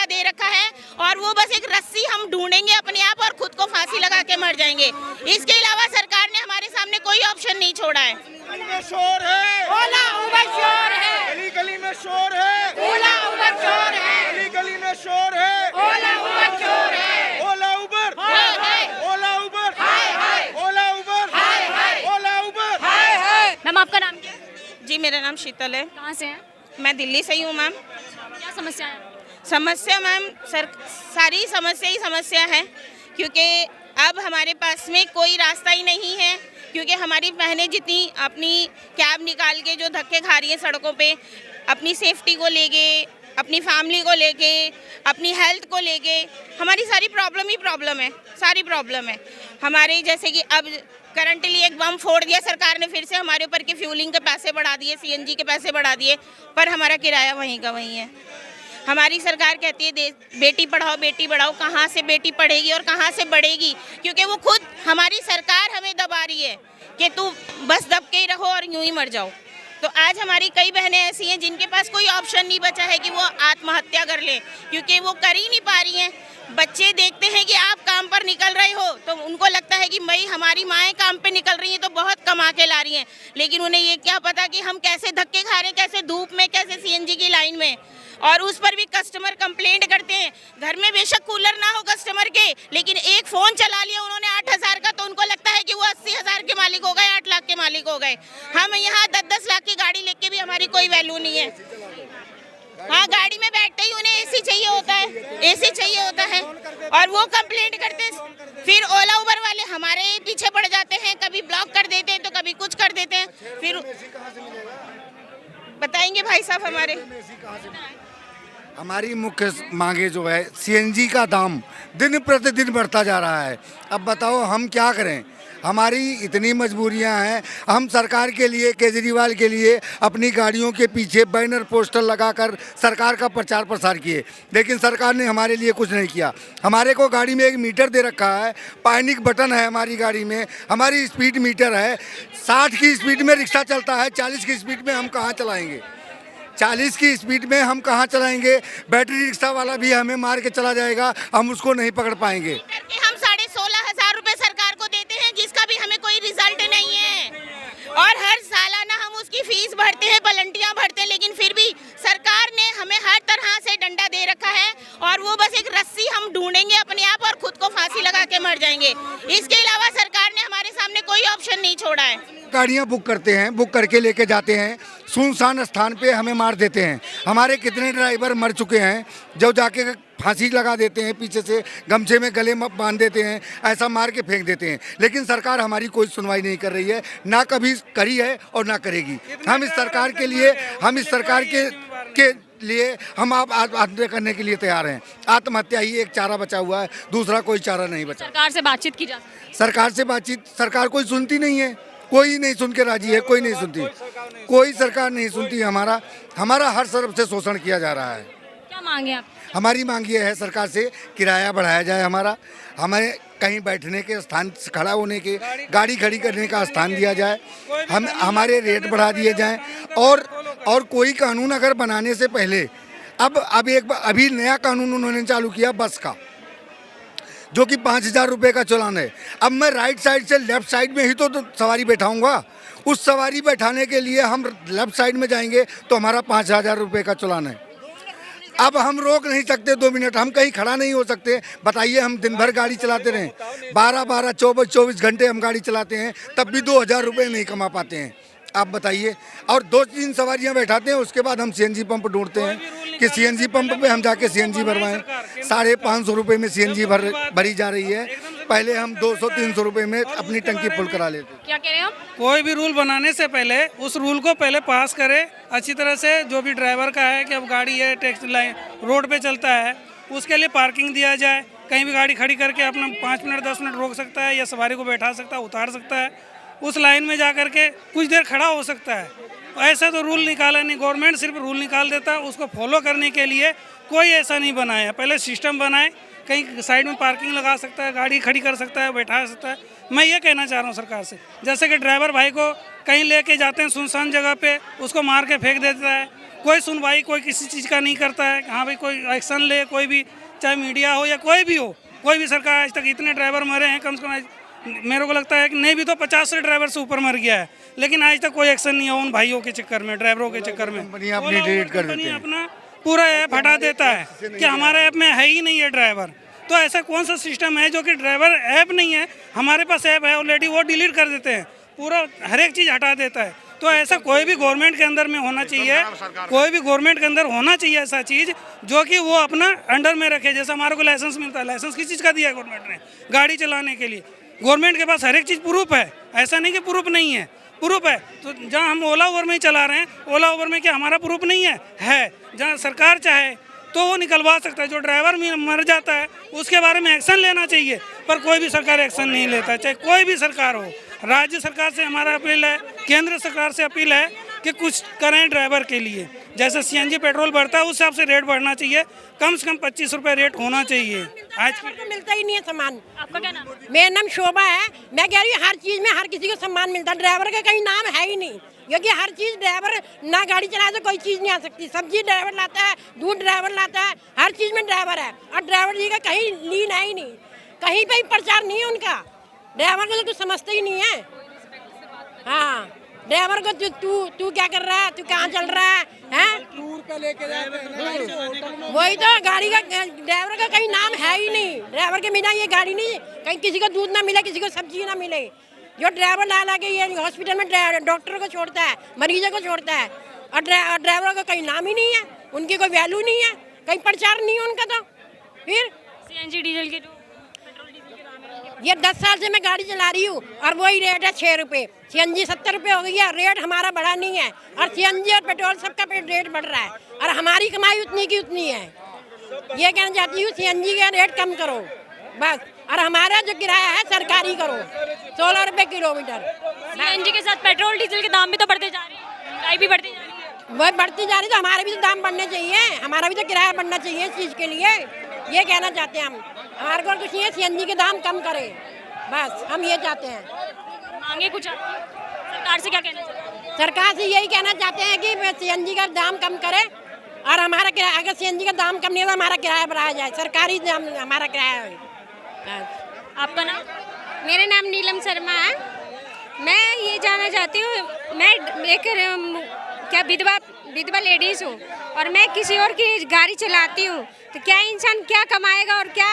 डंडा दे रखा है और वो बस एक रस्सी हम ढूंढेंगे अपने आप और खुद को फांसी लगा के मर जाएंगे। इसके अलावा सरकार ने हमारे सामने कोई ऑप्शन नहीं छोड़ा है। गली में शोर है, ओला उबर शोर है, गली गली में शोर है, ओला उबर शोर है, गली गली में शोर है, ओला उबर शोर है, ओला उबर, हाय हाय, ओला उबर, हाय हाय, ओला उबर, हाय हाय, ओला उबर, हाय हाय। मैम आपका नाम क्या है? जी मेरा नाम शीतल है, कहाँ से हैं? मैं दिल्ली से ही हूँ मैम। क्या समस्या है? समस्या मैम सारी समस्या ही समस्या है, क्योंकि अब हमारे पास में कोई रास्ता ही नहीं है, क्योंकि हमारी बहनें जितनी अपनी कैब निकाल के जो धक्के खा रही हैं सड़कों पे, अपनी सेफ्टी को लेके, अपनी फैमिली को लेके, अपनी हेल्थ को लेके, हमारी सारी प्रॉब्लम ही प्रॉब्लम है, सारी प्रॉब्लम है हमारे। जैसे कि अब करंटली एक बम फोड़ दिया सरकार ने, फिर से हमारे ऊपर के फ्यूलिंग के पैसे बढ़ा दिए, सीएनजी के पैसे बढ़ा दिए, पर हमारा किराया वहीं का वहीं है। हमारी सरकार कहती है बेटी पढ़ाओ, कहाँ से बेटी पढ़ेगी और कहाँ से बढ़ेगी, क्योंकि वो खुद हमारी सरकार हमें दबा रही है कि तू बस दब के ही रहो और यूं ही मर जाओ। तो आज हमारी कई बहनें ऐसी हैं जिनके पास कोई ऑप्शन नहीं बचा है कि वो आत्महत्या कर लें, क्योंकि वो कर ही नहीं पा रही हैं। बच्चे देखते हैं कि आप काम पर निकल रहे हो तो उनको लगता है कि भाई हमारी माएँ काम पे निकल रही हैं तो बहुत कमा के ला रही हैं, लेकिन उन्हें ये क्या पता कि हम कैसे धक्के खा रहे हैं, कैसे धूप में, कैसे सीएनजी की लाइन में, और उस पर भी कस्टमर कंप्लेंट करते हैं। घर में बेशक कूलर ना हो कस्टमर के, लेकिन एक फ़ोन चला लिया उन्होंने 8,000 का तो उनको लगता है कि वो 80,000 के मालिक हो गए, 8 लाख के मालिक हो गए। हम यहाँ 10-10 लाख की गाड़ी लेके भी हमारी कोई वैल्यू नहीं है। हाँ, गाड़ी में बैठते ही उन्हें एसी चाहिए होता है, एसी चाहिए होता है, और वो कंप्लेंट करते फिर ओला उबर वाले हमारे पीछे पड़ जाते हैं, कभी ब्लॉक कर देते हैं तो कभी कुछ कर देते हैं। फिर बताएंगे भाई साहब हमारी मुख्य मांगे जो है सीएनजी का दाम दिन प्रतिदिन बढ़ता जा रहा है। अब बताओ हम क्या करें, हमारी इतनी मजबूरियां हैं। हम सरकार के लिए, केजरीवाल के लिए अपनी गाड़ियों के पीछे बैनर पोस्टर लगाकर सरकार का प्रचार प्रसार किए, लेकिन सरकार ने हमारे लिए कुछ नहीं किया। हमारे को गाड़ी में एक मीटर दे रखा है, पैनिक बटन है हमारी गाड़ी में, हमारी स्पीड मीटर है। 60 की स्पीड में रिक्शा चलता है, 40 की स्पीड में हम कहाँ चलाएँगे? 40 की स्पीड में हम कहाँ चलाएंगे? बैटरी रिक्शा वाला भी हमें मार के चला जाएगा, हम उसको नहीं पकड़ पाएंगे। हम 16,500 रुपए सरकार को देते हैं, जिसका भी हमें कोई रिजल्ट नहीं है, और हर सालाना हम उसकी फीस भरते हैं, पलंटियां भरते हैं, लेकिन फिर भी सरकार ने हमें हर तरह से डंडा दे रखा है और वो बस एक रस्सी हम ढूंढेंगे अपने आप और खुद को फांसी लगा के मर जाएंगे। इसके अलावा सरकार ने हमारे सामने कोई ऑप्शन नहीं छोड़ा है। गाड़ियाँ बुक करते हैं, बुक करके लेके जाते हैं, सुनसान स्थान पे हमें मार देते हैं। हमारे कितने ड्राइवर मर चुके हैं जो जाके फांसी लगा देते हैं, पीछे से गमछे में गले में बांध देते हैं, ऐसा मार के फेंक देते हैं, लेकिन सरकार हमारी कोई सुनवाई नहीं कर रही है, ना कभी करी है और ना करेगी। हम इस सरकार के लिए हम आप आत्महत्या करने के लिए तैयार हैं। आत्महत्या ही एक चारा बचा हुआ है, दूसरा कोई चारा नहीं बचा। सरकार से बातचीत की जा सकती है? सरकार से बातचीत, सरकार कोई सुनती नहीं है, कोई नहीं सुन के राजी है, कोई नहीं सुनती, कोई सरकार नहीं सुनती। हमारा हर तरफ से शोषण किया जा रहा है। क्या मांगे आप? हमारी मांग ये है सरकार से किराया बढ़ाया जाए, हमें कहीं बैठने के स्थान, खड़ा होने के, गाड़ी खड़ी करने का स्थान दिया जाए, हमारे रेट बढ़ा दिए जाएं, और कोई कानून अगर बनाने से पहले अभी नया कानून उन्होंने चालू किया बस का, जो कि 5,000 रुपये का चालान है। अब मैं राइट साइड से लेफ्ट साइड में ही तो सवारी बैठाऊंगा, उस सवारी बैठाने के लिए हम लेफ्ट साइड में जाएंगे तो हमारा 5,000 रुपये का चालान है। अब हम रोक नहीं सकते 2 मिनट, हम कहीं खड़ा नहीं हो सकते। बताइए, हम दिन भर गाड़ी चलाते रहें, 12-12, 24 घंटे हम गाड़ी चलाते हैं, तब भी 2,000 रुपये नहीं कमा पाते हैं। आप बताइए, और 2-3 सवारियां बैठाते हैं, उसके बाद हम सीएनजी पंप ढूंढते हैं कि सीएनजी पंप पे हम जाके सीएनजी भरवाएं। 550 रुपये में सीएनजी भरी जा रही है, पहले हम 200-300 रुपये में अपनी टंकी फुल करा लेते। क्या कह रहे हैं आप? कोई भी रूल बनाने से पहले उस रूल को पहले पास करे अच्छी तरह से। जो भी ड्राइवर का है कि अब गाड़ी है टैक्सी लाइन रोड पे चलता है, उसके लिए पार्किंग दिया जाए। कहीं भी गाड़ी खड़ी करके अपना 5 मिनट 10 मिनट रोक सकता है, या सवारी को बैठा सकता है, उतार सकता है, उस लाइन में जा कर के कुछ देर खड़ा हो सकता है। ऐसा तो रूल निकाला नहीं, गवर्नमेंट सिर्फ रूल निकाल देता है, उसको फॉलो करने के लिए कोई ऐसा नहीं बनाया। पहले सिस्टम बनाए, कहीं साइड में पार्किंग लगा सकता है, गाड़ी खड़ी कर सकता है, बैठा सकता है। मैं ये कहना चाह रहा हूँ सरकार से, जैसे कि ड्राइवर भाई को कहीं लेके जाते हैं सुनसान जगह पे, उसको मार के फेंक देता है, कोई सुनवाई कोई किसी चीज़ का नहीं करता है। हाँ भाई कोई एक्शन ले, कोई भी, चाहे मीडिया हो या कोई भी हो, कोई भी सरकार। आज तक इतने ड्राइवर मरे हैं, कम से कम मेरे को लगता है कि नहीं भी तो 50 से ड्राइवर से ऊपर मर गया है, लेकिन आज तक कोई एक्शन नहीं है उन भाइयों के चक्कर में, ड्राइवरों के चक्कर में। कंपनी अपनी डिलीट कर देती है, अपना पूरा ऐप हटा देता है कि हमारे ऐप में है ही नहीं है ड्राइवर। तो ऐसा कौन सा सिस्टम है जो कि ड्राइवर ऐप नहीं है, हमारे पास ऐप है ऑलरेडी, वो डिलीट कर देते हैं, पूरा हर एक चीज़ हटा देता है। तो ऐसा कोई भी गवर्नमेंट के अंदर में होना चाहिए, कोई भी गवर्नमेंट के अंदर होना चाहिए ऐसा चीज़ जो कि वो अपना अंडर में रखे। जैसे हमारे को लाइसेंस मिलता है, लाइसेंस किस चीज़ का दिया है गवर्नमेंट ने? गाड़ी चलाने के लिए। गवर्नमेंट के पास हर एक चीज़ प्रूफ है, ऐसा नहीं कि प्रूफ नहीं है, प्रूफ है। तो जहाँ हम ओला उबर में ही चला रहे हैं, ओला उबर में क्या हमारा प्रूफ नहीं है? जहाँ सरकार चाहे तो वो निकलवा सकता है। जो ड्राइवर मर जाता है उसके बारे में एक्शन लेना चाहिए, पर कोई भी सरकार एक्शन नहीं लेता, चाहे कोई भी सरकार हो। राज्य सरकार से हमारा अपील है, केंद्र सरकार से अपील है कि कुछ करें ड्राइवर के लिए। जैसे सीएनजी पेट्रोल बढ़ता है उस हिसाब से रेट बढ़ना चाहिए, कम से कम 25 रुपये रेट होना चाहिए। आज तो मिलता ही नहीं है सामान। आपका क्या नाम है? मेरा नाम शोभा है। मैं कह रही हूँ हर चीज़ में हर किसी को सम्मान मिलता है, ड्राइवर का कहीं नाम है ही नहीं, क्योंकि हर चीज़ ड्राइवर ना गाड़ी चलाए तो कोई चीज़ नहीं आ सकती। सब्जी ड्राइवर लाता है, दूध ड्राइवर लाता है, हर चीज़ में ड्राइवर है, और ड्राइवर जी का कहीं लीन है ही नहीं, कहीं पे ही प्रचार नहीं है उनका। ड्राइवर को तो कुछ समझते ही नहीं है। हाँ, ड्राइवर को तू क्या कर रहा है, तू कहाँ चल रहा है? टूर पे लेके जाते हैं, वही तो, गाड़ी का ड्राइवर का कहीं नाम है ही नहीं। ड्राइवर के बिना ये गाड़ी नहीं, कहीं किसी को दूध ना मिले, किसी को सब्जी ना मिले। जो ड्राइवर ला के ये हॉस्पिटल में डॉक्टर को छोड़ता है, मरीजों को छोड़ता है, और ड्राइवर का कहीं नाम ही नहीं है, उनकी कोई वैल्यू नहीं है, कहीं प्रचार नहीं है उनका। तो फिर सीएनजी डीजल के जो पेट्रोल डीजल के दाम है, ये 10 साल से मैं गाड़ी चला रही हूँ और वही रेट है 6 रुपये। सीएनजी 70 रुपये हो गई है, रेट हमारा बढ़ा नहीं है, और सीएनजी और पेट्रोल सबका रेट बढ़ रहा है, और हमारी कमाई उतनी की उतनी है। ये कहना चाहती हूँ सीएनजी का रेट कम करो बस, और हमारा जो किराया है सरकारी करो, 16 रुपये किलोमीटर। सीएनजी के साथ पेट्रोल डीजल के दाम भी तो बढ़ते जा रहे हैं, महंगाई भी बढ़ती जा रही है। वह बढ़ती जा रही, तो हमारे भी तो दाम बढ़ने चाहिए, हमारा भी तो किराया बढ़ना चाहिए इस चीज़ के लिए। ये कहना चाहते हैं हम, हमारे को कुछ नहीं है, सीएनजी के दाम कम करें बस, हम ये चाहते हैं। मांगे कुछ सरकार से क्या कहना चाहते हैं? सरकार से यही कहना चाहते हैं कि सीएनजी का दाम कम करे, और हमारा किराया, अगर सीएनजी का दाम कम नहीं है तो हमारा किराया बढ़ाया जाए, सरकारी दाम हमारा किराया है। आपका नाम? मेरा नाम नीलम शर्मा है। मैं ये जानना चाहती हूँ, मैं एक क्या विधवा लेडीज हूँ, और मैं किसी और की गाड़ी चलाती हूँ, तो क्या इंसान क्या कमाएगा और क्या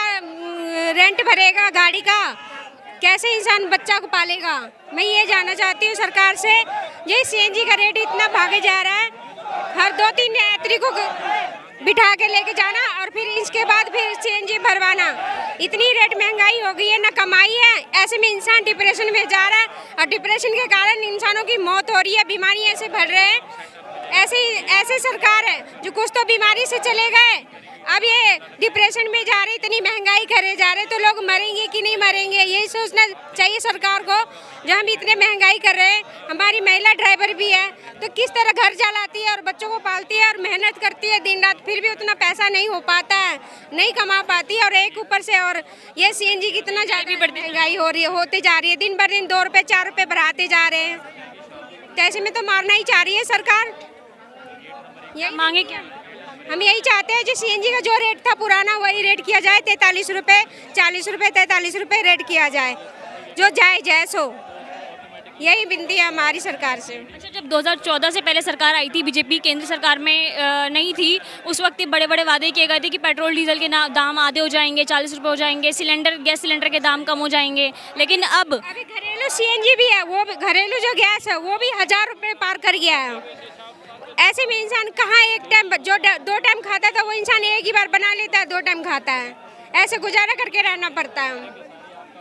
रेंट भरेगा गाड़ी का? कैसे इंसान बच्चा को पालेगा? मैं ये जानना चाहती हूँ सरकार से। ये सीएनजी का रेट इतना भागे जा रहा है, हर 2-3 यात्री को बिठा के लेके जाना और फिर इसके बाद फिर सीएनजी भरवाना। इतनी रेट महंगाई हो गई है, ना कमाई है, ऐसे में इंसान डिप्रेशन में जा रहा है, और डिप्रेशन के कारण इंसानों की मौत हो रही है, बीमारी ऐसे बढ़ रहे हैं। ऐसे सरकार है जो कुछ तो बीमारी से चले गए, अब ये डिप्रेशन में जा रहे, इतनी महंगाई करे जा रहे, तो लोग मरेंगे कि नहीं मरेंगे? यही सोचना चाहिए सरकार को। जो हम इतने महंगाई कर रहे हैं, हमारी महिला ड्राइवर भी है, तो किस तरह घर चलाती है और बच्चों को पालती है और मेहनत करती है दिन रात, फिर भी उतना पैसा नहीं हो पाता है, नहीं कमा पाती है। और एक ऊपर से और ये सीएनजी कितना ज़्यादा महंगाई हो रही है, होती जा रही है, दिन भर दिन 2 रुपये 4 रुपये बढ़ाते जा रहे हैं। तो ऐसे में तो मारना ही चाह रही है सरकार। ये मांगे क्या? हम यही चाहते हैं जो सीएनजी का जो रेट था पुराना वही रेट किया जाए, 43 रुपये 40 रुपये 43 रुपये रेट किया जाए, जो जायज़ हो। यही विनती है हमारी सरकार से। अच्छा, जब 2014 से पहले सरकार आई थी, बीजेपी केंद्र सरकार में नहीं थी, उस वक्त ये बड़े बड़े वादे किए गए थे कि पेट्रोल डीजल के दाम आधे हो जाएंगे, 40 रुपये हो जाएंगे, गैस सिलेंडर के दाम कम हो जाएंगे। लेकिन अब अभी घरेलू सीएनजी भी है, वो घरेलू जो गैस है वो भी 1000 रुपये पार कर गया है। ऐसे में इंसान कहाँ एक टाइम, जो 2 टाइम खाता था वो इंसान एक ही बार बना लेता है, 2 टाइम खाता है, ऐसे गुजारा करके रहना पड़ता है।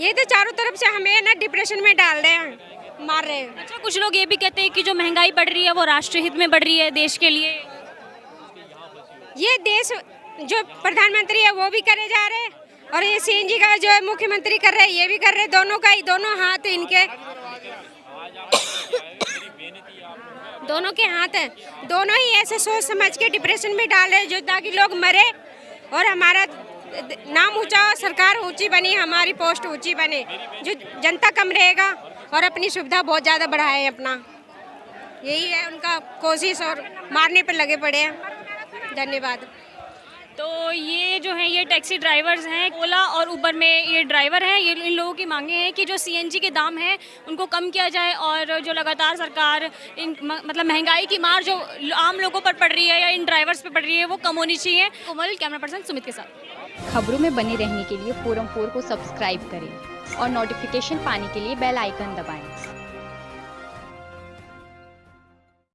ये तो चारों तरफ से हमें ना डिप्रेशन में डाल रहे हैं, मार रहे हैं। अच्छा, कुछ लोग ये भी कहते हैं कि जो महंगाई बढ़ रही है वो राष्ट्रहित में बढ़ रही है, देश के लिए। ये देश जो प्रधानमंत्री है वो भी करे जा रहे हैं, और ये सीएनजी का जो है मुख्यमंत्री कर रहे हैं, ये भी कर रहे हैं, दोनों का ही, दोनों हाथ इनके, दोनों के हाथ हैं, दोनों ही ऐसे सोच समझ के डिप्रेशन में डाल रहे हैं, जो ताकि लोग मरे और हमारा नाम ऊंचा हो, सरकार ऊंची बनी, हमारी पोस्ट ऊंची बने, जो जनता कम रहेगा और अपनी सुविधा बहुत ज़्यादा बढ़ाए अपना। यही है उनका कोशिश, और मारने पर लगे पड़े हैं। धन्यवाद। तो ये जो है ये टैक्सी ड्राइवर्स हैं, ओला और उबर में ये ड्राइवर हैं, ये इन लोगों की मांगे हैं कि जो सीएनजी के दाम हैं उनको कम किया जाए, और जो लगातार सरकार मतलब महंगाई की मार जो आम लोगों पर पड़ रही है या इन ड्राइवर्स पे पड़ रही है वो कम होनी चाहिए। कोमल, कैमरा पर्सन सुमित के साथ। खबरों में बने रहने के लिए फोरम 4 को सब्सक्राइब करें और नोटिफिकेशन पाने के लिए बेल आइकन दबाएं।